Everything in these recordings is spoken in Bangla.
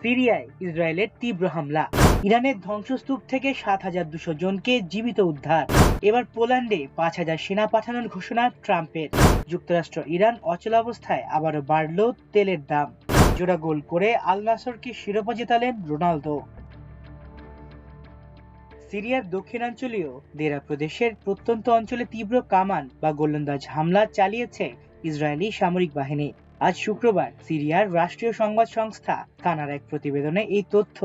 সিরিয়ায় ইসরায়েলের তীব্র হামলা, ইরানের ধ্বংসস্তূপ থেকে ৭,২০০ জনকে জীবিত উদ্ধার। এবার পোল্যান্ডে ৫,০০০ সেনা পাঠানোর ঘোষণা ট্রাম্পের। যুক্তরাষ্ট্র ইরান অচলাবস্থায় আবারও বাড়ল তেলের দাম। জোড়া গোল করে আল নাসরকে শিরোপা জেতালেন রোনালদো। সিরিয়ার দক্ষিণাঞ্চলীয় দেরা প্রদেশের প্রত্যন্ত অঞ্চলে তীব্র কামান বা গোলন্দাজ হামলা চালিয়েছে ইসরায়েলি সামরিক বাহিনী। আজ শুক্রবার সিরিয়ার রাষ্ট্রীয় সংবাদ সংস্থা সানার এক প্রতিবেদনে এই তথ্য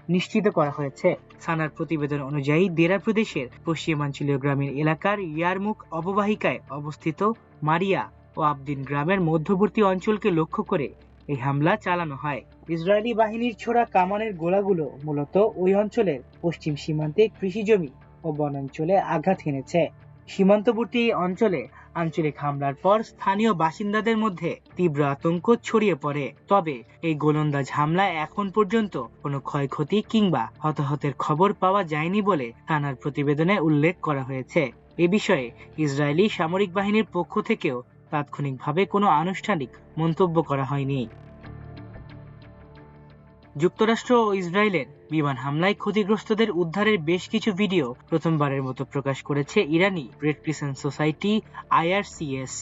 নিশ্চিত করা হয়েছে। সানার প্রতিবেদন অনুযায়ী দেরা প্রদেশের পশ্চিমাঞ্চলীয় গ্রামীণ এলাকার ইয়ারমুক অববাহিকায় অবস্থিত মারিয়া ও আবদিন গ্রামের মধ্যবর্তী অঞ্চলকে লক্ষ্য করে এই হামলা চালানো হয়। ইসরায়েলি বাহিনীর ছোড়া কামানের গোলাগুলো মূলত ওই অঞ্চলের পশ্চিম সীমান্তে কৃষিজমি ও বনাঞ্চলে আঘাত হেনেছে। সীমান্তবর্তী এই অঞ্চলে আঞ্চলিক হামলার পর স্থানীয় বাসিন্দাদের মধ্যে তীব্র আতঙ্ক ছড়িয়ে পড়ে। তবে এই গোলন্দাজ হামলায় এখন পর্যন্ত কোনো ক্ষয়ক্ষতি কিংবা হতাহতের খবর পাওয়া যায়নি বলে থানার প্রতিবেদনে উল্লেখ করা হয়েছে। এ বিষয়ে ইসরায়েলি সামরিক বাহিনীর পক্ষ থেকেও তাৎক্ষণিকভাবে কোনো আনুষ্ঠানিক মন্তব্য করা হয়নি। যুক্তরাষ্ট্র ও ইসরায়েলের বিমান হামলায় ক্ষতিগ্রস্তদের উদ্ধারের বেশ কিছু ভিডিও প্রথমবারের মতো প্রকাশ করেছে ইরানি রেড ক্রিসেন্ট সোসাইটি IRCS।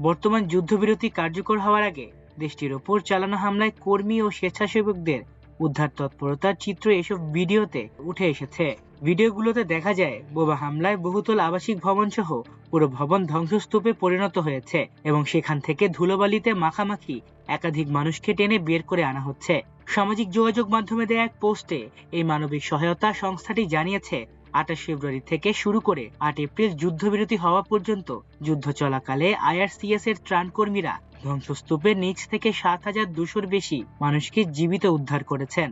বর্তমান যুদ্ধবিরতি কার্যকর হওয়ার আগে দেশটির ওপর চালানো হামলায় কর্মী ও স্বেচ্ছাসেবকদের উদ্ধার তৎপরতার চিত্র এসব ভিডিওতে উঠে এসেছে। ভিডিওগুলোতে দেখা যায় বোমা হামলায় বহুতল আবাসিক ভবন সহ পুরো ভবন ধ্বংসস্তূপে পরিণত হয়েছে এবং সেখান থেকে ধুলোবালিতে মাখামাখি একাধিক মানুষকে টেনে বের করে আনা হচ্ছে। সামাজিক যোগাযোগ মাধ্যমে দেয়া এক পোস্টে এই মানবিক সহায়তা সংস্থাটি জানিয়েছে ২৮ ফেব্রুয়ারি থেকে শুরু করে ৮ এপ্রিল যুদ্ধবিরতি হওয়া পর্যন্ত যুদ্ধ চলাকালে IRCS এর ত্রাণকর্মীরা ধ্বংসস্তূপের নিচ থেকে ৭,২০০-র বেশি মানুষকে জীবিত উদ্ধার করেছেন।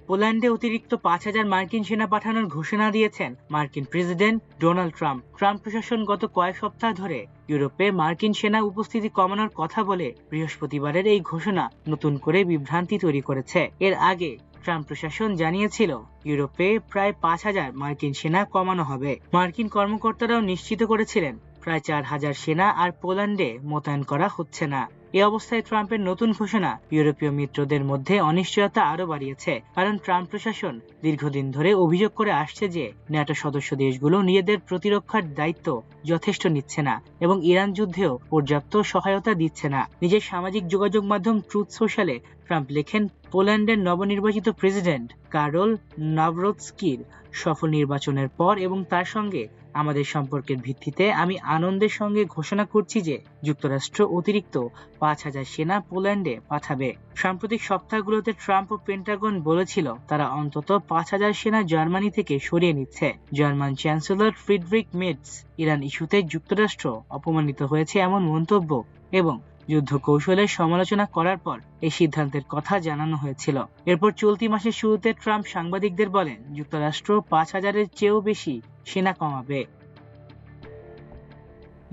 পোল্যান্ডে অতিরিক্ত ৫,০০০ মার্কিন সেনা পাঠানোর ঘোষণা দিয়েছেন মার্কিন প্রেসিডেন্ট ডোনাল্ড ট্রাম্প। ট্রাম্প প্রশাসন গত কয়েক সপ্তাহ ধরে ইউরোপে মার্কিন সেনা উপস্থিতি কমানোর কথা বলে বৃহস্পতিবারের এই ঘোষণা নতুন করে বিভ্রান্তি তৈরি করেছে। এর আগে ট্রাম্প প্রশাসন জানিয়েছিল ইউরোপে প্রায় ৫,০০০ মার্কিন সেনা কমানো হবে। মার্কিন কর্মকর্তারাও নিশ্চিত করেছিলেন প্রায় ৪,০০০ সেনা আর পোল্যান্ডে মোতায়েন করা হচ্ছে না। এ অবস্থায় ট্রাম্পের নতুন ঘোষণা ইউরোপীয় মিত্রদের মধ্যে অনিশ্চয়তা আরো বাড়িয়েছে। কারণ ট্রাম্প প্রশাসন দীর্ঘদিন ধরে অভিযোগ করে আসছে যে ন্যাটো সদস্য দেশগুলো নিজেদের প্রতিরক্ষার দায়িত্ব যথেষ্ট নিচ্ছে না এবং ইরান যুদ্ধেও পর্যাপ্ত সহায়তা দিচ্ছে না। নিজের সামাজিক যোগাযোগ মাধ্যম ট্রুথ সোশ্যালে ট্রাম্প লেখেন, পোল্যান্ডের নবনির্বাচিত প্রেসিডেন্ট কারল নাভরোৎস্কির সফল নির্বাচনের পর এবং তার সঙ্গে আমাদের সম্পর্কের ভিত্তিতে আমি আনন্দের সঙ্গে ঘোষণা করছি যে যুক্তরাষ্ট্র অতিরিক্ত ৫,০০০ সেনা পোল্যান্ডে পাঠাবে। সাম্প্রতিক সপ্তাহগুলোতে ট্রাম্প ও পেন্টাগন বলেছিল তারা অন্তত ৫,০০০ সেনা জার্মানি থেকে সরিয়ে নিচ্ছে। জার্মান চ্যান্সেলর ফ্রিডরিখ মেটজ ইরান ইস্যুতে যুক্তরাষ্ট্র অপমানিত হয়েছে এমন মন্তব্য এবং যুদ্ধ কৌশলের সমালোচনা করার পর এই সিদ্ধান্তের কথা জানানো হয়েছিল। এরপর চলতি মাসের শুরুতে ট্রাম্প সাংবাদিকদের বলেন যুক্তরাষ্ট্র ৫,০০০-এর চেয়েও বেশি সেনা কমাবে।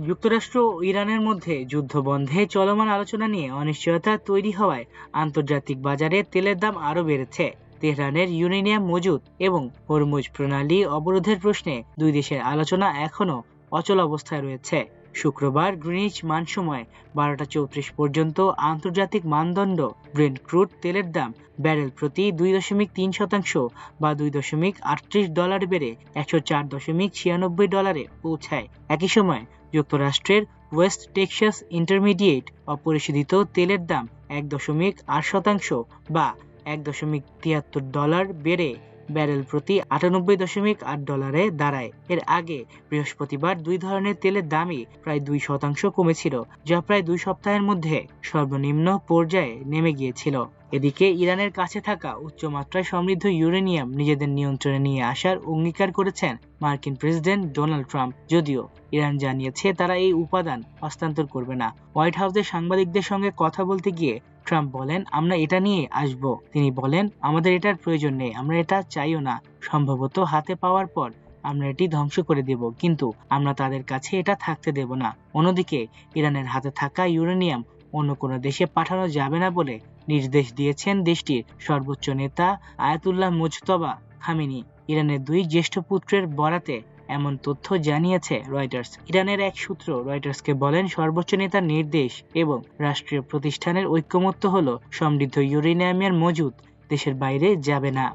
যুক্তরাষ্ট্র ও ইরানের মধ্যে যুদ্ধ বন্ধে চলমান আলোচনা নিয়ে অনিশ্চয়তা তৈরি হওয়ায় আন্তর্জাতিক বাজারে তেলের দাম আরো বেড়েছে। তেহরানের ইউরেনিয়াম মজুত এবং হরমুজ প্রণালী অবরোধের প্রশ্নে দুই দেশের আলোচনা এখনো অচল অবস্থায় রয়েছে। শুক্রবার গ্রিনিচ মান সময় ১২টা ৩৪ পর্যন্ত আন্তর্জাতিক মানদণ্ড ব্রেন্ট ক্রুড তেলের দাম ব্যারেল প্রতি ২.৩% বা $2.38 বেড়ে $104.96 পৌঁছায়। একই সময় যুক্তরাষ্ট্রের ওয়েস্ট টেক্সাস ইন্টারমিডিয়েট অপরিশোধিত তেলের দাম ১.৮% বা $1.৭৩ বেড়ে ব্যারেল প্রতি $৯৮.৮ দাঁড়ায়। এর আগে বৃহস্পতিবার দুই ধরনের তেলের দামই প্রায় 2% কমেছিল, যা প্রায় 2 সপ্তাহের মধ্যে সর্বনিম্ন পর্যায়ে নেমে গিয়েছিল। এদিকে ইরানের কাছে থাকা উচ্চমাত্রায় সমৃদ্ধ ইউরেনিয়াম নিজেদের নিয়ন্ত্রণে নিয়ে আসার অঙ্গীকার করেছেন মার্কিন প্রেসিডেন্ট ডোনাল্ড ট্রাম্প। যদিও ইরান জানিয়েছে তারা এই উপাদান হস্তান্তর করবে না। হোয়াইট হাউসে সাংবাদিকদের সঙ্গে কথা বলতে গিয়ে ট্রাম্প বলেন, আমরা এটা নিয়ে আসব। তিনি বলেন, আমাদের এটার প্রয়োজন নেই, আমরা এটা চাইও না। সম্ভবত হাতে পাওয়ার পর আমরা এটি ধ্বংস করে দেব, কিন্তু আমরা তাদের কাছে এটা থাকতে দেব না। অন্যদিকে ইরানের হাতে থাকা ইউরেনিয়াম অন্য কোনো দেশে পাঠানো যাবে না বলে নির্দেশ দিয়েছেন দেশটির সর্বোচ্চ নেতা আয়াতুল্লাহ মুজতবা খামেনি। ইরানের দুই জ্যেষ্ঠ পুত্রের বরাতে এমন তথ্য জানিয়েছে রয়টার্স। ইরানের এক সূত্র রয়টার্সকে বলেন, সর্বোচ্চ নেতার নির্দেশ এবং রাষ্ট্রীয় প্রতিষ্ঠানের ঐকমত্য হলো সমৃদ্ধ ইউরেনিয়ামের মজুদ দেশের বাইরে যাবে না।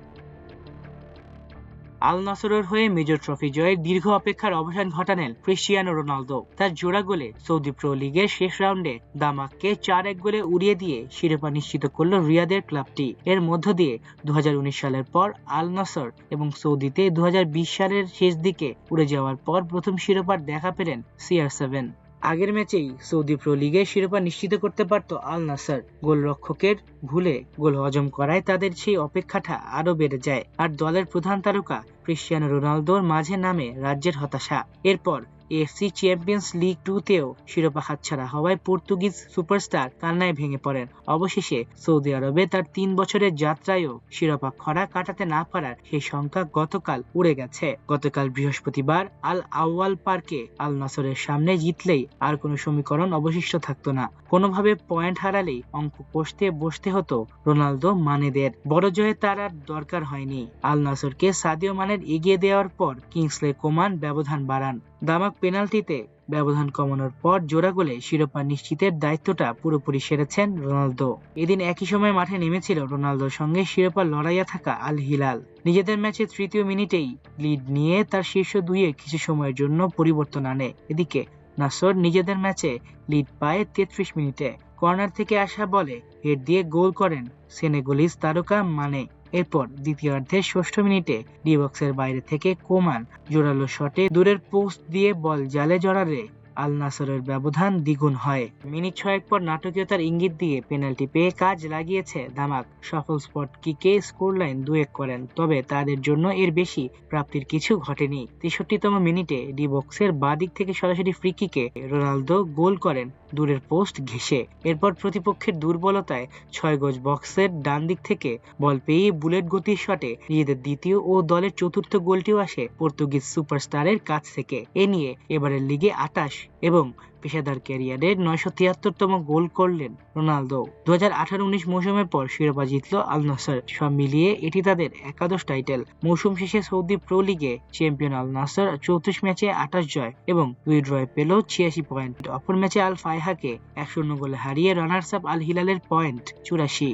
আল নাসরের হয়ে মেজর ট্রফি জয়ের দীর্ঘ অপেক্ষার অবসান ঘটালেন ক্রিস্টিয়ানো রোনালদো। তার জোড়া গোলে সৌদি প্রো লিগের শেষ রাউন্ডে দামাককে 4-1 গোলে উড়িয়ে দিয়ে শিরোপা নিশ্চিত করল রিয়াদের ক্লাবটি। এর মধ্য দিয়ে 2019 সালের পর আল নাসর এবং সৌদিতে 2020 সালের শেষ দিকে উড়ে যাওয়ার পর প্রথম শিরোপার দেখা পেলেন CR7। আগের ম্যাচেই সৌদি প্রো লিগে শিরোপা নিশ্চিত করতে পারত আল নাসর। গোলরক্ষকের ভুলে গোল হজম করায় তাদের সেই অপেক্ষাটা আরো বেড়ে যায়, আর দলের প্রধান তারকা ক্রিস্টিয়ানো রোনালদোর মাঝে নামে রাজ্যের হতাশা। এরপর এএফসি চ্যাম্পিয়ন্স লিগ 2-তেও শিরোপা হাতছাড়া হওয়ায় পর্তুগিজ সুপারস্টার কান্নায় ভেঙে পড়েন। অবশেষে সৌদি আরবে তার 3 বছরের যাত্রায়ও শিরোপা খরা কাটাতে না পারার সেই সংখ্যা গতকাল উড়ে গেছে। গতকাল বৃহস্পতিবার আল আউয়াল পার্কে আল নাসরের সামনে জিতলেই আর কোনো সমীকরণ অবশিষ্ট থাকতো না। কোনোভাবে পয়েন্ট হারালেই অঙ্ক কষতে বসতে হতো রোনালদো মানেদের। বড় জয়ে তার আর দরকার হয়নি। আল নাসরকে সাদিও মানের এগিয়ে দেওয়ার পর কিংসলে কোমান ব্যবধান বাড়ান। দামাক পেনাল্টিতে ব্যবধান কমানোর পর জোড়া গোলে শিরোপা নিশ্চিতের দায়িত্বটা পুরোপুরি সেরেছেন রোনালদো। এদিন একই সময় মাঠে নেমেছিল রোনালদোর সঙ্গে শিরোপা লড়াইয়া থাকা আল হিলাল। নিজেদের ম্যাচে 3য় মিনিটেই লিড নিয়ে তার শীর্ষ দুইয়ে কিছু সময়ের জন্য পরিবর্তন আনে। এদিকে নাসর নিজেদের ম্যাচে লিড পায় 33 মিনিটে। কর্নার থেকে আসা বলে হেড দিয়ে গোল করেন সেনেগালিজ তারকা মানে। এরপর দ্বিতীয়ার্ধের 6ষ্ঠ মিনিটে ডি বক্সের বাইরে থেকে কোমান জোরালো শটে দূরের পোস্ট দিয়ে বল জালে জড়ালে আল নাসরের ব্যবধান দ্বিগুণ হয়। মিনিট 6 পর নাটকীয়তার ইঙ্গিত দিয়ে পেনাল্টি পেয়ে কাজ লাগিয়েছে দামাক। সফল স্পট কিকে স্কোর লাইন 2-1 করেন, তবে তাদের জন্য এর বেশি প্রাপ্তির কিছু ঘটেনি। 63তম মিনিটে ডি বক্সের বাঁ দিক থেকে সরাসরি ফ্রি কিকে রোনালদো গোল করেন দূরের পোস্ট ঘেঁষে। এরপর প্রতিপক্ষের দুর্বলতায় 6 গজ বক্সের ডান দিক থেকে বল পেয়ে বুলেট গতির শটে নিজেদের দ্বিতীয় ও দলের চতুর্থ গোলটিও আসে পর্তুগিজ সুপারস্টারের কাছ থেকে। এ নিয়ে এবারের লিগে 28 এবং পেশাদার ক্যারিয়ারের 973তম গোল করলেন রোনালদো। 2018-19 মৌসুমের পর শিরোপা জিতল আল নাসর। সব মিলিয়ে এটি তাদের একাদশ টাইটেল। মৌসুম শেষে সৌদি প্রো লিগে চ্যাম্পিয়ন আল নাসর 34 ম্যাচে 28 জয় এবং 2 ড্রয়ে পেল 86 পয়েন্ট। অপর ম্যাচে আল ফায়হাকে 1-0 গোলে হারিয়ে রানার্স আপ আল হিলালের পয়েন্ট 84।